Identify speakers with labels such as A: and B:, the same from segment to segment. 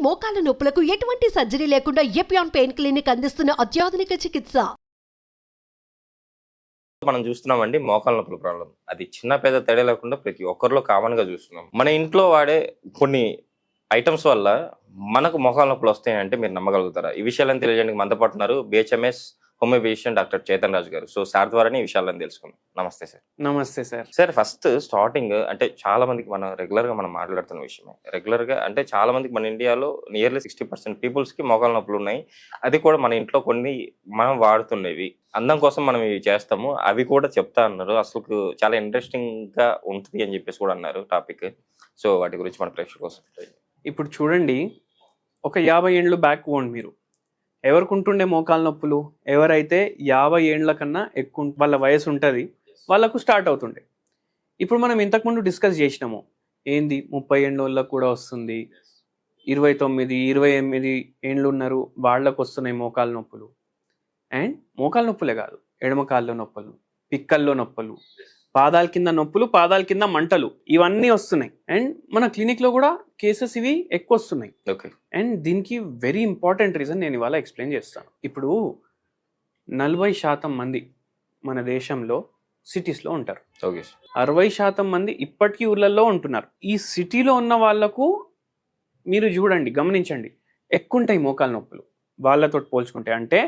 A: మోకాల నొప్పులకు ఎటువంటి సర్జరీ లేకుండా ఎపియాన్ పెయిన్ క్లినిక్ అందిస్తున్న అత్యాధునిక చికిత్స.
B: మనం చూస్తున్నామండి మోకాల నొప్పుల ప్రాబ్లం. అది చిన్న పెద్ద తేడా లేకుండా ప్రతి ఒక్కరిలో కామన్ గా చూస్తున్నాం. మన ఇంట్లో వాడే కొన్ని ఐటమ్స్ వల్ల మనకు మోకాల నొప్పులు వస్తాయంటే మీరు నమ్మగలుగుతారా? ఈ విషయాలను తెలియజేయడానికి మనతో పాటు ఉన్నారు BHMS homeo physician doctor Chetan Raju గారు. సో సార్ ద్వారానే ఈ విషయాలను తెలుసుకుందాం. నమస్తే సార్.
C: నమస్తే సార్.
B: సార్ ఫస్ట్ స్టార్టింగ్ అంటే చాలా మందికి మనం రెగ్యులర్ గా మనం మాట్లాడుతున్న విషయమే. రెగ్యులర్ గా అంటే చాలా మందికి మన ఇండియాలో నియర్లీ 60% పీపుల్స్ కి మోకాల నొప్పులు ఉన్నాయి. అది కూడా మన ఇంట్లో కొన్ని మనం వాడుతున్నవి అందం కోసం మనం ఇవి చేస్తాము. అవి కూడా చెప్తా అన్నారు. అసలు చాలా ఇంట్రెస్టింగ్ గా ఉంటుంది అని చెప్పేసి కూడా అన్నారు టాపిక్. సో వాటి గురించి మన ప్రేక్షకుల కోసం
C: ఇప్పుడు చూడండి, ఒక 50 ఏండ్లు బ్యాక్ పోండి మీరు. ఎవరికి ఉంటుండే మోకాల నొప్పులు? ఎవరైతే 50 ఏండ్ల కన్నా ఎక్కువ వాళ్ళ వయసు ఉంటుంది వాళ్ళకు స్టార్ట్ అవుతుండే. ఇప్పుడు మనం ఇంతకుముందు డిస్కస్ చేసినాము, ఏంది 30 ఏండ్ల వాళ్ళకు కూడా వస్తుంది, 29, 28 ఏండ్లు ఉన్నారు వాళ్ళకు వస్తున్నాయి మోకాల నొప్పులు. అండ్ మోకాల నొప్పులే కాదు, ఎడమ కాళ్ళలో నొప్పులు, పిక్కల్లో నొప్పులు, పాదాల కింద నొప్పులు, పాదాల కింద మంటలు, ఇవన్నీ వస్తున్నాయి. అండ్ మన క్లినిక్లో కూడా కేసెస్ ఇవి ఎక్కువ వస్తున్నాయి. అండ్ దీనికి వెరీ ఇంపార్టెంట్ రీజన్ నేను ఇవాళ ఎక్స్ప్లెయిన్ చేస్తాను. ఇప్పుడు 40% మంది మన దేశంలో సిటీస్లో ఉంటారు. 60% మంది ఇప్పటికీ ఊర్లలో ఉంటున్నారు. ఈ సిటీలో ఉన్న వాళ్లకు మీరు చూడండి, గమనించండి, ఎక్కువ ఉంటాయి మోకాల నొప్పులు వాళ్ళతో పోల్చుకుంటే. అంటే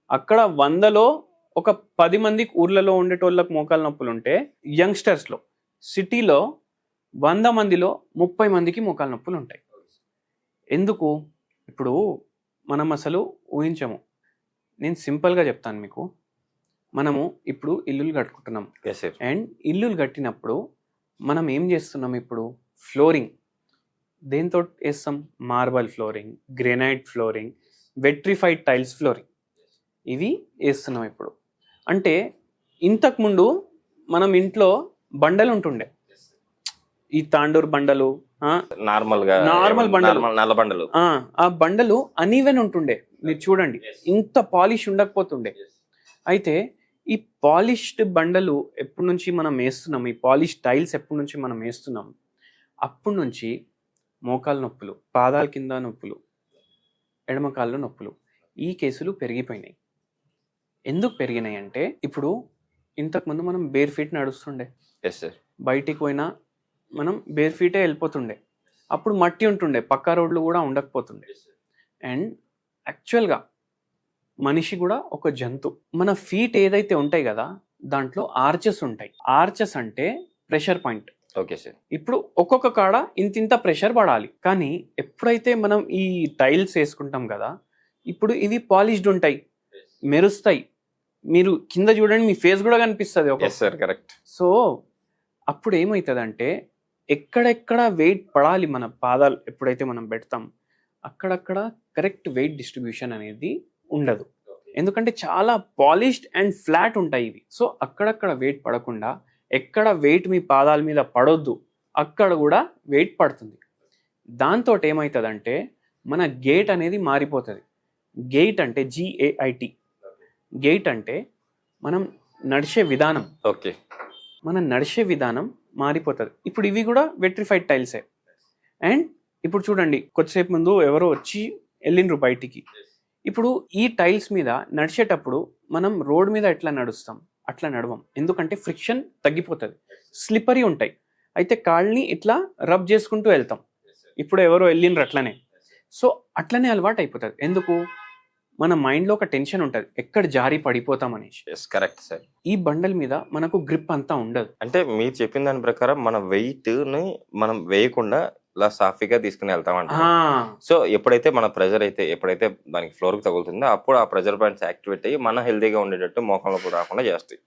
C: అక్కడ 100లో ఒక 10 మంది ఊర్లలో ఉండేటోళ్ళకు మోకాల నొప్పులు ఉంటే, యంగ్స్టర్స్లో సిటీలో 100 మందిలో 30 మందికి మోకాల నొప్పులు ఉంటాయి. ఎందుకు? ఇప్పుడు మనం అసలు ఊహించము. నేను సింపుల్గా చెప్తాను మీకు. మనము ఇప్పుడు ఇల్లులు కట్టుకుంటున్నాం. అండ్ ఇల్లులు కట్టినప్పుడు మనం ఏం చేస్తున్నాం? ఇప్పుడు ఫ్లోరింగ్ దేంతో వేస్తాం? Marble flooring, granite flooring, vitrified tiles flooring, ఇవి వేస్తున్నాం ఇప్పుడు. అంటే ఇంతకుముందు మనం ఇంట్లో బండలు ఉంటుండే, ఈ తాండూరు బండలు, నార్మల్ బండలు,
B: నల్ల బండలు.
C: ఆ బండలు అనీవెన్ ఉంటుండే. మీరు చూడండి, ఇంత పాలిష్ ఉండకపోతుండే. అయితే ఈ పాలిష్డ్ బండలు ఎప్పటి నుంచి మనం వేస్తున్నాం, ఈ పాలిష్ టైల్స్ ఎప్పటి నుంచి మనం వేస్తున్నాం, అప్పటి నుంచి మోకాల నొప్పులు, పాదాల కింద నొప్పులు, ఎడమ కాళ్ళలో నొప్పులు, ఈ కేసులు పెరిగిపోయినాయి. ఎందుకు పెరిగినాయి అంటే, ఇప్పుడు ఇంతకుముందు మనం బేర్ ఫీట్ నడుస్తుండే, బయటికి పోయినా మనం బేర్ ఫీటే వెళ్ళిపోతుండే. అప్పుడు మట్టి ఉంటుండే, పక్కా రోడ్లు కూడా ఉండకపోతుండే. అండ్ యాక్చువల్గా మనిషి కూడా ఒక జంతు. మన ఫీట్ ఏదైతే ఉంటాయి కదా, దాంట్లో ఆర్చెస్ ఉంటాయి. ఆర్చెస్ అంటే ప్రెషర్ పాయింట్.
B: Okay sir.
C: ఇప్పుడు ఒక్కొక్క కాడ ఇంత ప్రెషర్ పడాలి. కానీ ఎప్పుడైతే మనం ఈ టైల్స్ వేసుకుంటాం కదా, ఇప్పుడు ఇవి పాలిష్డ్ ఉంటాయి, మెరుస్తాయి. మీరు కింద చూడండి, మీ ఫేస్ కూడా కనిపిస్తుంది.
B: కరెక్ట్.
C: సో అప్పుడు ఏమవుతుందంటే, ఎక్కడెక్కడ వెయిట్ పడాలి మన పాదాలు ఎప్పుడైతే మనం పెడతాం, అక్కడక్కడ కరెక్ట్ వెయిట్ డిస్ట్రిబ్యూషన్ అనేది ఉండదు. ఎందుకంటే చాలా పాలిష్డ్ అండ్ ఫ్లాట్ ఉంటాయి ఇవి. సో అక్కడక్కడ వెయిట్ పడకుండా, ఎక్కడ వెయిట్ మీ పాదాల మీద పడొద్దు అక్కడ కూడా వెయిట్ పడుతుంది. దాంతో ఏమవుతుందంటే, మన గేట్ అనేది మారిపోతుంది. గేట్ అంటే GAIT. గేట్ అంటే మనం నడిచే విధానం.
B: ఓకే,
C: మనం నడిచే విధానం మారిపోతుంది. ఇప్పుడు ఇవి కూడా వెట్రిఫైడ్ టైల్సే. అండ్ ఇప్పుడు చూడండి, కొద్దిసేపు ముందు ఎవరో వచ్చి వెళ్ళిండ్రు బయటికి. ఇప్పుడు ఈ టైల్స్ మీద నడిచేటప్పుడు మనం రోడ్ మీద ఎట్లా నడుస్తాం అట్లా నడవం. ఎందుకంటే ఫ్రిక్షన్ తగ్గిపోతుంది, స్లిప్పరీ ఉంటాయి. అయితే కాళ్ళని ఇట్లా రబ్ చేసుకుంటూ వెళ్తాం. ఇప్పుడు ఎవరో వెళ్ళిండ్రు అట్లనే. సో అట్లనే అలవాటు అయిపోతుంది. ఎందుకు? మన మైండ్లో ఒక టెన్షన్ ఉంటుంది, ఎక్కడ జారి పడిపోతాం అనేసి.
B: Correct sir.
C: ఈ బండల్ మీద మనకు గ్రిప్ అంతా ఉండదు.
B: అంటే మీరు చెప్పిన దాని ప్రకారం మన వెయిట్ ని మనం వేయకుండా ఇలా సాఫీగా తీసుకుని వెళ్తామంట. సో ఎప్పుడైతే మన ప్రెజర్ అయితే ఎప్పుడైతే దానికి ఫ్లోర్ కి తగులుతుందో, అప్పుడు ఆ ప్రెజర్ పాయింట్స్ యాక్టివేట్ అయ్యి మన హెల్తీగా ఉండేటట్టు మోకాళ్ళ నొప్పులు రాకుండా చేస్తాయి.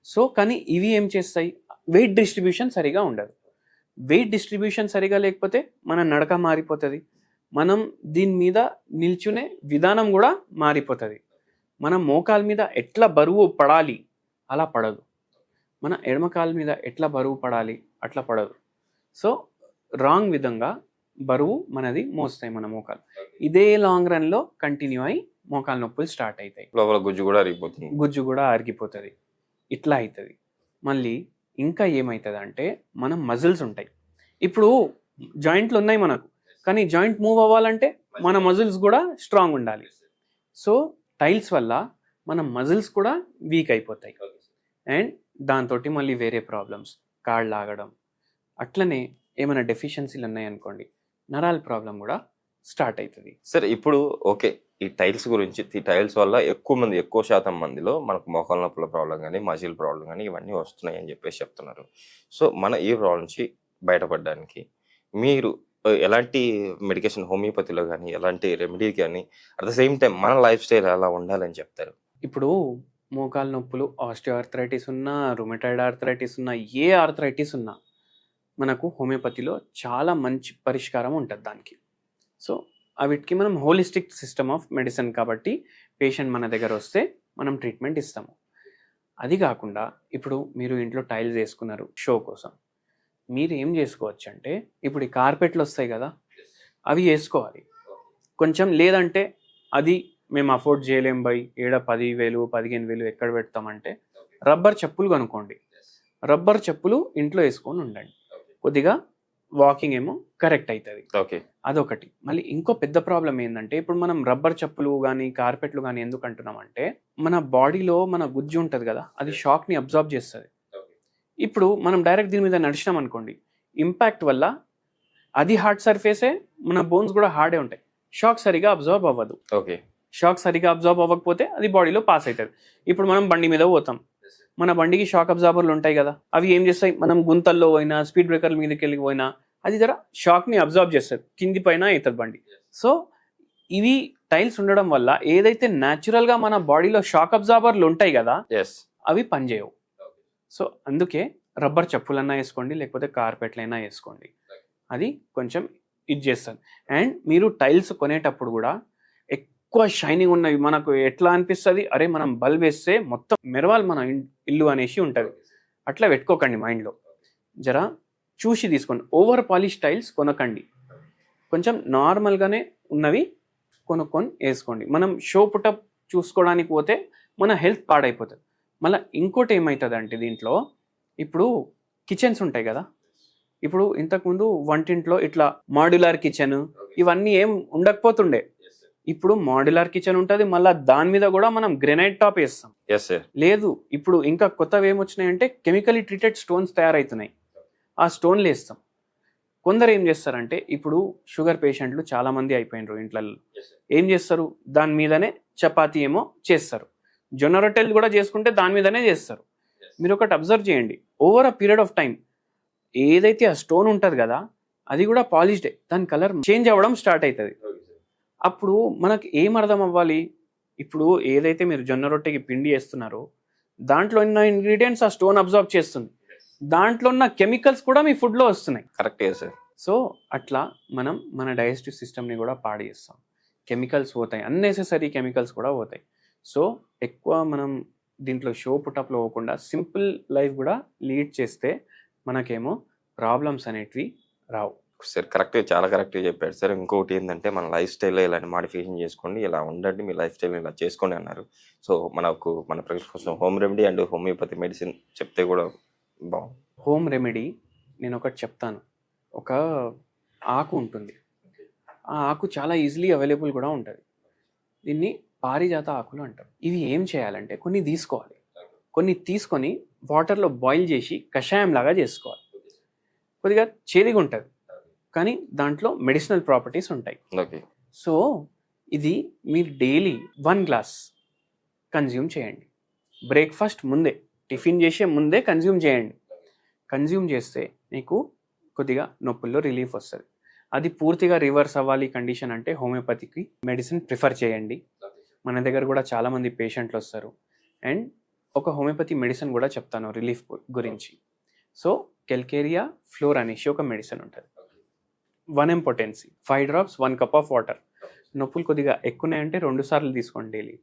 C: సో కానీ ఇవి ఏం చేస్తాయి? వెయిట్ డిస్ట్రిబ్యూషన్ సరిగా ఉండదు. వెయిట్ డిస్ట్రిబ్యూషన్ సరిగా లేకపోతే మన నడక మారిపోతుంది. మనం దీని మీద నిల్చునే విధానం కూడా మారిపోతుంది. మన మోకాల మీద ఎట్లా బరువు పడాలి అలా పడదు. మన ఎడమ కాళ్ళ మీద ఎట్లా బరువు పడాలి అట్లా పడదు. సో రాంగ్ విధంగా బరువు మనది మోస్తాయి మన మోకాలు. ఇదే లాంగ్ రన్లో కంటిన్యూ అయ్యి మోకాల నొప్పులు స్టార్ట్ అవుతాయి.
B: లోపల గుజ్జు కూడా
C: అరిగిపోతుంది. ఇట్లా అవుతుంది. మళ్ళీ ఇంకా ఏమవుతుంది అంటే, మనం మజిల్స్ ఉంటాయి. ఇప్పుడు జాయింట్లు ఉన్నాయి మనకు, కానీ జాయింట్ మూవ్ అవ్వాలంటే మన మజిల్స్ కూడా స్ట్రాంగ్ ఉండాలి. సో టైల్స్ వల్ల మన మజిల్స్ కూడా వీక్ అయిపోతాయి అండ్ దాంతో మళ్ళీ వేరే ప్రాబ్లమ్స్, కాళ్ళు లాగడం, అట్లనే ఏమైనా డెఫిషియన్సీలు ఉన్నాయనుకోండి నరాల ప్రాబ్లం కూడా స్టార్ట్ అవుతుంది.
B: సార్ ఇప్పుడు ఓకే, ఈ టైల్స్ గురించి, ఈ టైల్స్ వల్ల ఎక్కువ శాతం మందిలో మనకు మోకాల నొప్పుల ప్రాబ్లం కానీ మజిల్ ప్రాబ్లం కానీ ఇవన్నీ వస్తున్నాయి అని చెప్పేసి చెప్తున్నారు. సో మన ఈ ప్రాబ్లం నుంచి బయటపడడానికి మీరు ఎలాంటి మెడికేషన్, హోమియోపతిలో కానీ ఎలాంటి రెమెడీ కానీ, అట్ ద సేమ్ టైం మన లైఫ్ స్టైల్ ఎలా ఉండాలని చెప్తారు?
C: ఇప్పుడు మోకాల నొప్పులు, ఆస్టియోఆర్థరైటిస్ ఉన్నా, రుమటాయిడ్ ఆర్థరైటిస్ ఉన్నా, ఏ ఆర్థరైటిస్ ఉన్నా మనకు హోమియోపతిలో చాలా మంచి పరిష్కారం ఉంటుంది దానికి. సో వీటికి మనం హోలిస్టిక్ సిస్టమ్ ఆఫ్ మెడిసిన్ కాబట్టి పేషెంట్ మన దగ్గర వస్తే మనం ట్రీట్మెంట్ ఇస్తాము. అది కాకుండా ఇప్పుడు మీరు ఇంట్లో టైల్స్ వేసుకున్నారు షో కోసం, మీరు ఏం చేసుకోవచ్చు అంటే ఇప్పుడు ఈ కార్పెట్లు వస్తాయి కదా, అవి వేసుకోవాలి కొంచెం. లేదంటే అది మేము అఫోర్డ్ చేయలేం బై, 10,000 15,000 ఎక్కడ పెడతామంటే రబ్బర్ చెప్పులు కొనుక్కోండి. రబ్బర్ చెప్పులు ఇంట్లో వేసుకొని ఉండండి, కొద్దిగా వాకింగ్ ఏమో కరెక్ట్ అవుతుంది.
B: ఓకే,
C: అదొకటి. మళ్ళీ ఇంకో పెద్ద ప్రాబ్లం ఏంటంటే ఇప్పుడు మనం రబ్బర్ చెప్పులు కానీ కార్పెట్లు కానీ ఎందుకు అంటున్నామంటే మన బాడీలో మన గుజ్జు ఉంటుంది కదా, అది షాక్ని అబ్జార్బ్ చేస్తుంది. ఇప్పుడు మనం డైరెక్ట్ దీని మీద నడిచినాం అనుకోండి, ఇంపాక్ట్ వల్ల అది హార్డ్ సర్ఫేసే, మన బోన్స్ కూడా హార్డే ఉంటాయి, షాక్ సరిగా అబ్జార్బ్ అవ్వదు.
B: ఓకే,
C: షాక్ సరిగా అబ్జార్బ్ అవ్వకపోతే అది బాడీలో పాస్ అవుతుంది. ఇప్పుడు మనం బండి మీద పోతాం, మన బండికి షాక్ అబ్జార్బర్లు ఉంటాయి కదా, అవి ఏం చేస్తాయి, మనం గుంతల్లో పోయినా స్పీడ్ బ్రేకర్ల మీదకి వెళ్ళిపోయినా అది జర షాక్ని అబ్జార్బ్ చేస్తుంది, కింది పైన అవుతుంది బండి. సో ఇవి టైల్స్ ఉండడం వల్ల ఏదైతే న్యాచురల్గా మన బాడీలో షాక్ అబ్జార్బర్లు ఉంటాయి కదా అవి పనిచేయవు. సో అందుకే రబ్బర్ చెప్పులన్నా వేసుకోండి, లేకపోతే కార్పెట్లైనా వేసుకోండి, అది కొంచెం ఇది చేస్తుంది. అండ్ మీరు టైల్స్ కొనేటప్పుడు కూడా ఎక్కువ షైనింగ్ ఉన్నవి మనకు ఎట్లా అనిపిస్తుంది, అరే మనం బల్బ్ వేస్తే మొత్తం మెరవాలి మన ఇల్లు అనేసి ఉంటుంది, అట్లా పెట్టుకోకండి మైండ్లో. జర చూసి తీసుకోండి. ఓవర్ పాలిష్ టైల్స్ కొనకండి, కొంచెం నార్మల్గానే ఉన్నవి కొనుక్కొని వేసుకోండి. మనం షో పుటప్ చూసుకోవడానికి పోతే మన హెల్త్ పాడైపోతుంది. మళ్ళీ ఇంకోటి ఏమవుతుంది అంటే దీంట్లో ఇప్పుడు కిచెన్స్ ఉంటాయి కదా, ఇప్పుడు ఇంతకుముందు వంటింట్లో ఇట్లా మాడ్యులర్ కిచెన్ ఇవన్నీ ఏం ఉండకపోతుండే, ఇప్పుడు మాడ్యులర్ కిచెన్ ఉంటుంది, మళ్ళీ దాని మీద కూడా మనం గ్రెనైట్ టాప్ వేస్తాం. లేదు, ఇప్పుడు ఇంకా కొత్తవి ఏమొచ్చినాయంటే కెమికలీ ట్రీటెడ్ స్టోన్స్ తయారవుతున్నాయి, ఆ స్టోన్లు వేస్తాం. కొందరు ఏం చేస్తారంటే ఇప్పుడు షుగర్ పేషెంట్లు చాలా మంది అయిపోయినారు ఇంట్లలో, ఏం చేస్తారు, దాని మీదనే చపాతీ ఏమో చేస్తారు, జొన్న రొట్టెలు కూడా చేసుకుంటే దాని మీదనే చేస్తారు. మీరు ఒకటి అబ్జర్వ్ చేయండి, over a period of time ఏదైతే ఆ స్టోన్ ఉంటుంది కదా అది కూడా పాలిష్డే, దాని కలర్ చేంజ్ అవ్వడం స్టార్ట్ అవుతుంది. అప్పుడు మనకు ఏం అర్థం అవ్వాలి, ఇప్పుడు ఏదైతే మీరు జొన్న రొట్టెకి పిండి వేస్తున్నారో దాంట్లో ఉన్న ఇంగ్రీడియంట్స్ ఆ స్టోన్ అబ్జార్బ్ చేస్తుంది, దాంట్లో ఉన్న కెమికల్స్ కూడా మీ ఫుడ్లో వస్తున్నాయి.
B: కరెక్టే సార్.
C: సో అట్లా మనం మన డైజెస్టివ్ సిస్టమ్ని కూడా పాడు చేస్తాం, కెమికల్స్ పోతాయి, అన్నెసెసరీ కెమికల్స్ కూడా పోతాయి. సో ఎక్కువ మనం దీంట్లో షో పుటప్లో పోకుండా సింపుల్ లైఫ్ కూడా లీడ్ చేస్తే మనకేమో ప్రాబ్లమ్స్ అనేటివి రావు.
B: సార్ కరెక్ట్గా, చాలా కరెక్ట్గా చెప్పారు సార్. ఇంకొకటి ఏంటంటే మన లైఫ్ స్టైల్లో ఇలాంటి మాడిఫికేషన్ చేసుకోండి, ఇలా ఉండండి, మీ లైఫ్ స్టైల్ ఇలా చేసుకోండి అన్నారు. సో మనకు మన ప్రజల కోసం home remedy and homeopathy medicine చెప్తే కూడా బాగుంది.
C: హోమ్ రెమెడీ నేను ఒకటి చెప్తాను. ఒక ఆకు ఉంటుంది, ఆ ఆకు చాలా ఈజీలీ అవైలబుల్ కూడా ఉంటుంది, దీన్ని పారిజాత ఆకులు అంటారు. ఇవి ఏం చేయాలంటే కొన్ని తీసుకోవాలి, కొన్ని తీసుకొని వాటర్లో బాయిల్ చేసి కషాయం లాగా చేసుకోవాలి. కొద్దిగా చేదుగా ఉంటుంది కానీ దాంట్లో మెడిసినల్ ప్రాపర్టీస్ ఉంటాయి.
B: ఓకే,
C: సో ఇది మీరు డైలీ 1 గ్లాస్ కన్జ్యూమ్ చేయండి. బ్రేక్ఫాస్ట్ ముందే, టిఫిన్ చేసే ముందే కన్జ్యూమ్ చేయండి. కన్జ్యూమ్ చేస్తే మీకు కొద్దిగా నొప్పుల్లో రిలీఫ్ వస్తుంది. అది పూర్తిగా రివర్స్ అవ్వాలి కండిషన్ అంటే హోమియోపతికి మెడిసిన్ ప్రిఫర్ చేయండి. మన దగ్గర కూడా చాలామంది పేషెంట్లు వస్తారు. అండ్ ఒక హోమియోపతి మెడిసిన్ కూడా చెప్తాను రిలీఫ్ గురించి. సో కెల్కేరియా ఫ్లోర్ అనేసి ఒక మెడిసిన్ ఉంటుంది, 1 potency, 5 drops 1 cup of water. నొప్పులు కొద్దిగా ఎక్కువన్నాయంటే 2 సార్లు తీసుకోండి డైలీ.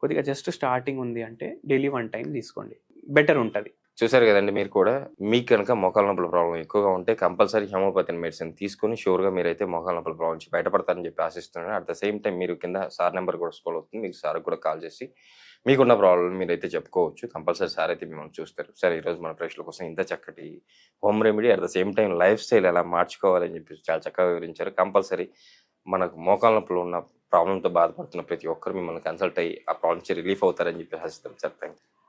C: కొద్దిగా జస్ట్ స్టార్టింగ్ ఉంది అంటే డైలీ 1 time తీసుకోండి, బెటర్ ఉంటుంది.
B: చూసారు కదండి, మీరు కూడా మీకు కనుక మోకాల నొప్పుల ప్రాబ్లం ఎక్కువగా ఉంటే కంపల్సరీ హోమియోపతి మెడిసిన్ తీసుకొని షూర్గా మీరైతే మోకాల నొప్పుల ప్రాబ్లం నుంచి బయటపడతారని చెప్పి ఆశిస్తున్నాను. అట్ ద సేమ్ టైం మీరు కింద సార్ నెంబర్ కూడా స్కూల్ అవుతుంది, మీకు సార్ కూడా కాల్ చేసి మీకున్న ప్రాబ్లం మీరైతే చెప్పుకోవచ్చు. కంపల్సరీ సార్ అయితే మిమ్మల్ని చూస్తారు. సార్ ఈరోజు మన ప్రేక్షకుల కోసం ఇంత చక్కటి home remedy at the same time life style ఎలా మార్చుకోవాలని చెప్పేసి చాలా చక్కగా వివరించారు. కంపల్సరీ మనకు మోకాళ్ళ నొప్పులు ఉన్న ప్రాబ్లంతో బాధపడుతున్న ప్రతి ఒక్కరు మిమ్మల్ని కన్సల్ట్ అయ్యి ఆ ప్రాబ్లం నుంచి రిలీఫ్ అవుతారని చెప్పి ఆశిస్తాం సార్. Thank you.